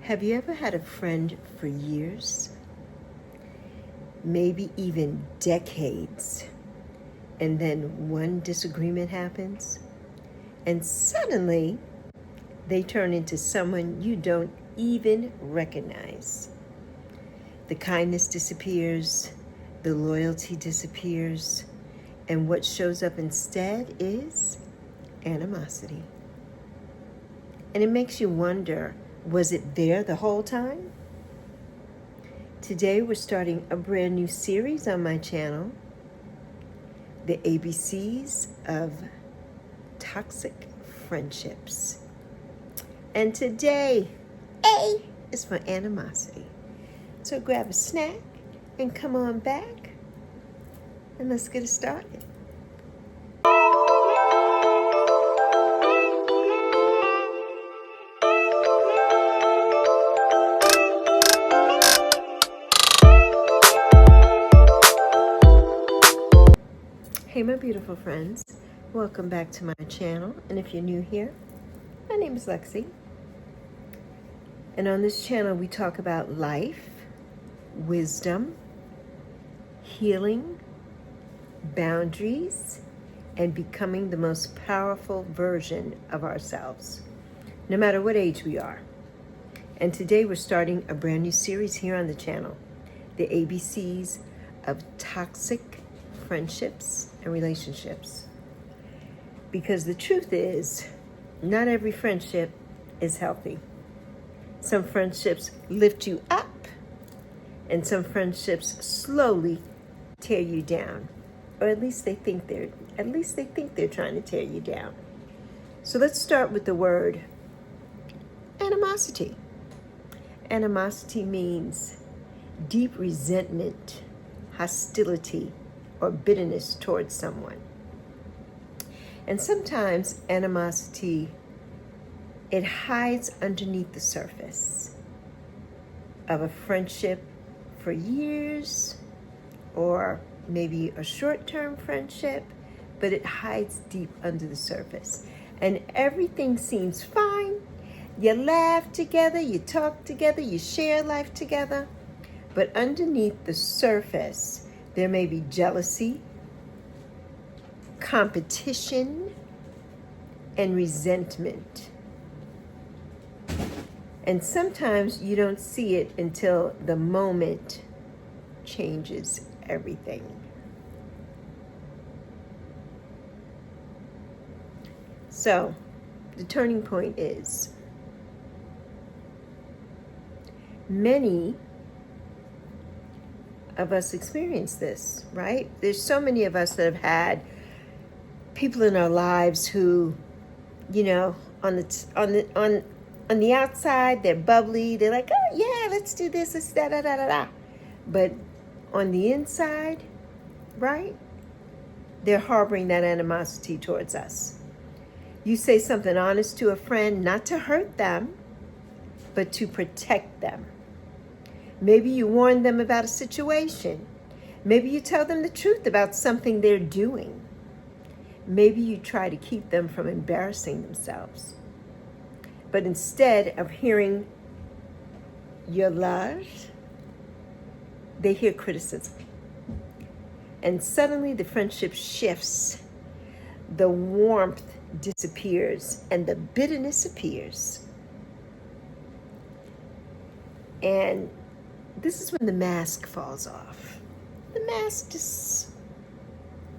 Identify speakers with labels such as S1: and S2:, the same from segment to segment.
S1: Have you ever had a friend for years? Maybe even decades. And then one disagreement happens, and suddenly they turn into someone you don't even recognize. The kindness disappears, the loyalty disappears, and what shows up instead is animosity. And it makes you wonder, was it there the whole time? Today we're starting a brand new series on my channel, the ABCs of Toxic Friendships. And today, A is for animosity. So grab a snack and come on back and let's get it started. Hey my beautiful friends, welcome back to my channel, and if you're new here, my name is Lexi, and on this channel we talk about life, wisdom, healing, boundaries, and becoming the most powerful version of ourselves, no matter what age we are. And today we're starting a brand new series here on the channel, the ABCs of Toxic Friendships and Relationships. Because the truth is, not every friendship is healthy. Some friendships lift you up, and some friendships slowly tear you down. Or at least they think they're trying to tear you down. So let's start with the word animosity. Animosity means deep resentment, hostility, or bitterness towards someone. And sometimes animosity, it hides underneath the surface of a friendship for years, or maybe a short-term friendship, but it hides deep under the surface. And everything seems fine. You laugh together, you talk together, you share life together, but underneath the surface, there may be jealousy, competition, and resentment. And sometimes you don't see it until the moment changes everything. So, the turning point is, many of us experience this, right? There's so many of us that have had people in our lives who, you know, on the outside they're bubbly, they're like, oh yeah, let's do this, let's da da da da da. But on the inside, right? They're harboring that animosity towards us. You say something honest to a friend, not to hurt them, but to protect them. Maybe you warn them about a situation. Maybe you tell them the truth about something they're doing. Maybe you try to keep them from embarrassing themselves. But instead of hearing your love, they hear criticism. And suddenly the friendship shifts, the warmth disappears, and the bitterness appears. And this is when the mask falls off. The mask just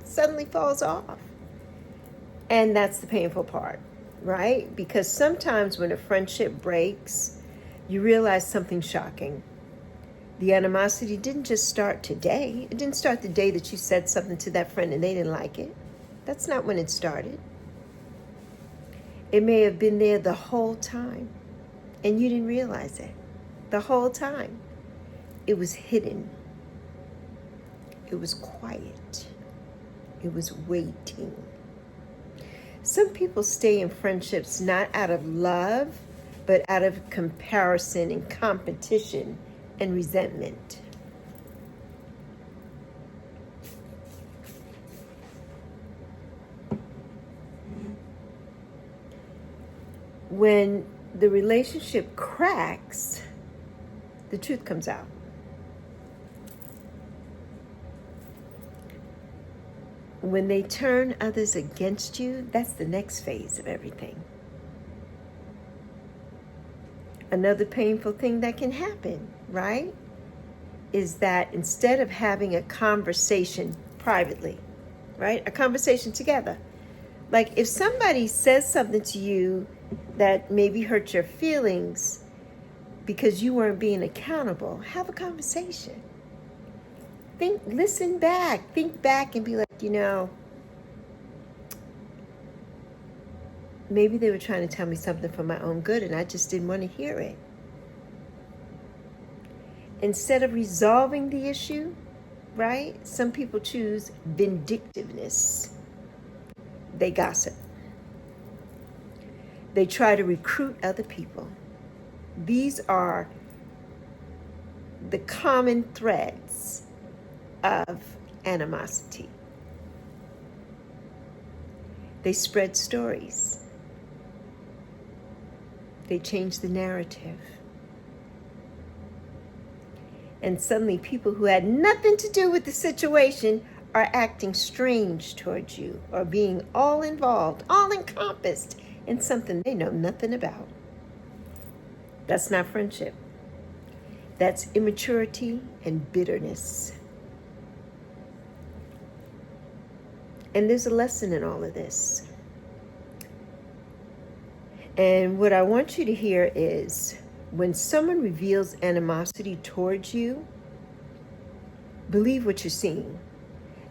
S1: suddenly falls off. And that's the painful part, right? Because sometimes when a friendship breaks, you realize something shocking. The animosity didn't just start today. It didn't start the day that you said something to that friend and they didn't like it. That's not when it started. It may have been there the whole time, and you didn't realize it. The whole time. It was hidden. It was quiet. It was waiting. Some people stay in friendships not out of love, but out of comparison and competition and resentment. When the relationship cracks, the truth comes out. When they turn others against you, that's the next phase of everything. Another painful thing that can happen, right, is that instead of having a conversation privately, right, a conversation together, like if somebody says something to you that maybe hurt your feelings because you weren't being accountable, have a conversation. Listen back, think back and be like, maybe they were trying to tell me something for my own good and I just didn't want to hear it. Instead of resolving the issue, right? Some people choose vindictiveness. They gossip. They try to recruit other people. These are the common threads of animosity. They spread stories. They change the narrative. And suddenly people who had nothing to do with the situation are acting strange towards you or being all involved, all encompassed in something they know nothing about. That's not friendship. That's immaturity and bitterness. And there's a lesson in all of this. And what I want you to hear is when someone reveals animosity towards you, believe what you're seeing.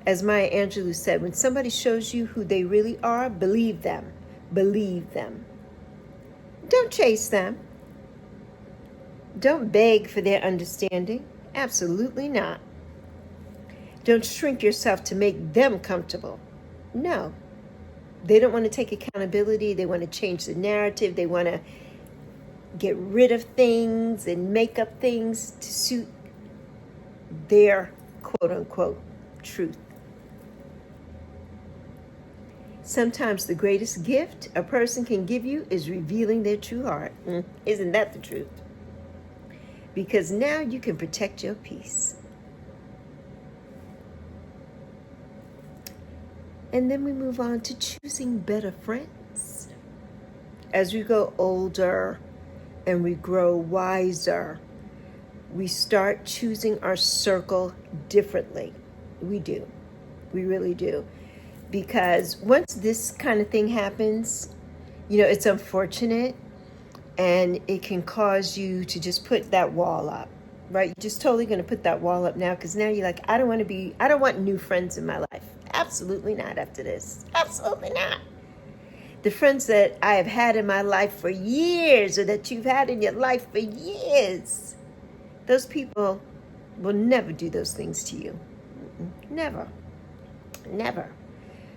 S1: As Maya Angelou said, when somebody shows you who they really are, believe them. Believe them. Don't chase them. Don't beg for their understanding. Absolutely not. Don't shrink yourself to make them comfortable. No. They don't want to take accountability. They want to change the narrative. They want to get rid of things and make up things to suit their quote-unquote truth. Sometimes the greatest gift a person can give you is revealing their true heart. Isn't that the truth? Because now you can protect your peace. And then we move on to choosing better friends. As we go older and we grow wiser, we start choosing our circle differently. We do. We really do. Because once this kind of thing happens, it's unfortunate and it can cause you to just put that wall up, right? You're just totally going to put that wall up now because now you're like, I don't want new friends in my life. Absolutely not after this. Absolutely not. The friends that I have had in my life for years or that you've had in your life for years, those people will never do those things to you. Never. Never.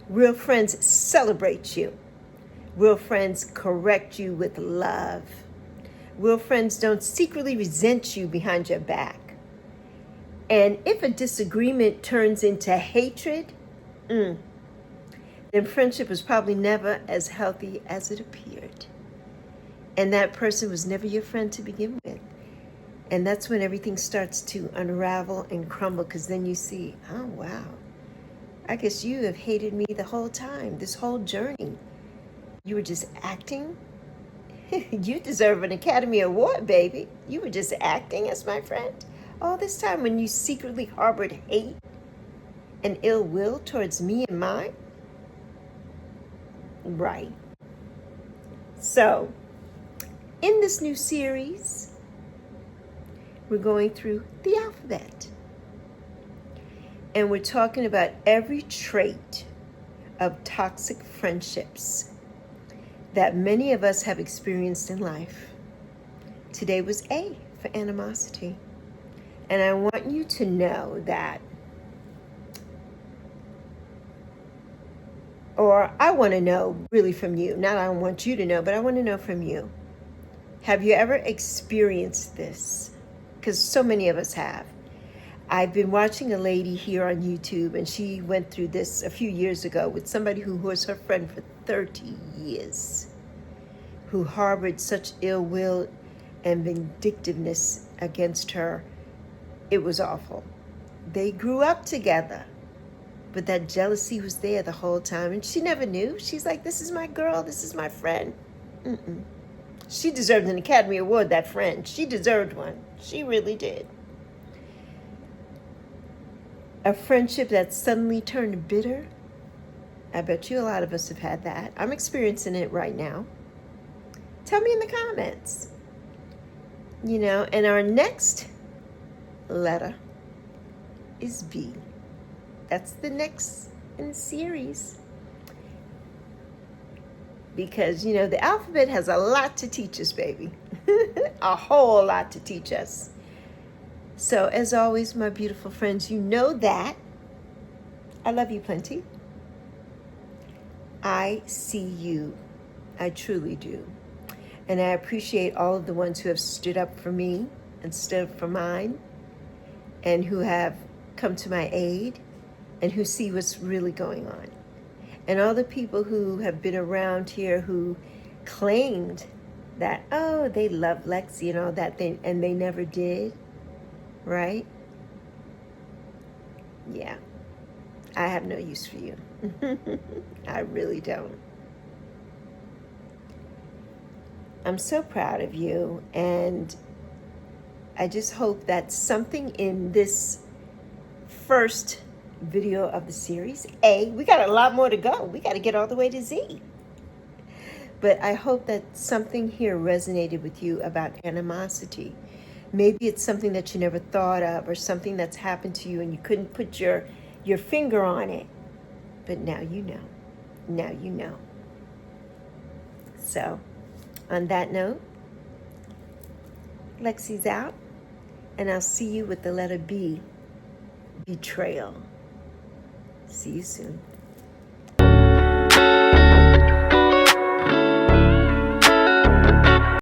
S1: Real friends celebrate you. Real friends correct you with love. Real friends don't secretly resent you behind your back. And if a disagreement turns into hatred, then friendship was probably never as healthy as it appeared. And that person was never your friend to begin with. And that's when everything starts to unravel and crumble, because then you see, oh, wow, I guess you have hated me the whole time, this whole journey. You were just acting. You deserve an Academy Award, baby. You were just acting as my friend all this time when you secretly harbored hate and ill will towards me and mine. Right. So, in this new series, we're going through the alphabet. And we're talking about every trait of toxic friendships that many of us have experienced in life. Today was A for animosity. And I want you to know that, or I want to know really from you, not I want you to know, but I want to know from you. Have you ever experienced this? Because so many of us have. I've been watching a lady here on YouTube, and she went through this a few years ago with somebody who was her friend for 30 years, who harbored such ill will and vindictiveness against her. It was awful. They grew up together, but that jealousy was there the whole time, and she never knew. She's like, this is my girl, this is my friend. Mm-mm. She deserved an Academy Award, that friend. She deserved one. She really did. A friendship that suddenly turned bitter. I bet you a lot of us have had that. I'm experiencing it right now. Tell me in the comments. You know, and our next letter is B. That's the next in the series. Because, you know, the alphabet has a lot to teach us, baby. A whole lot to teach us. So, as always, my beautiful friends, you know that I love you plenty. I see you. I truly do. And I appreciate all of the ones who have stood up for me and stood up for mine, and who have come to my aid, and who see what's really going on. And all the people who have been around here who claimed that, oh, they love Lexi and all that thing, and they never did, right? Yeah, I have no use for you. I really don't. I'm so proud of you, and I just hope that something in this first video of the series, we got a lot more to go. We got to get all the way to Z. But I hope that something here resonated with you about animosity. Maybe it's something that you never thought of, or something that's happened to you and you couldn't put your finger on it. But now you know. Now you know. So, on that note, Lexi's out, and I'll see you with the letter B, betrayal. See you soon.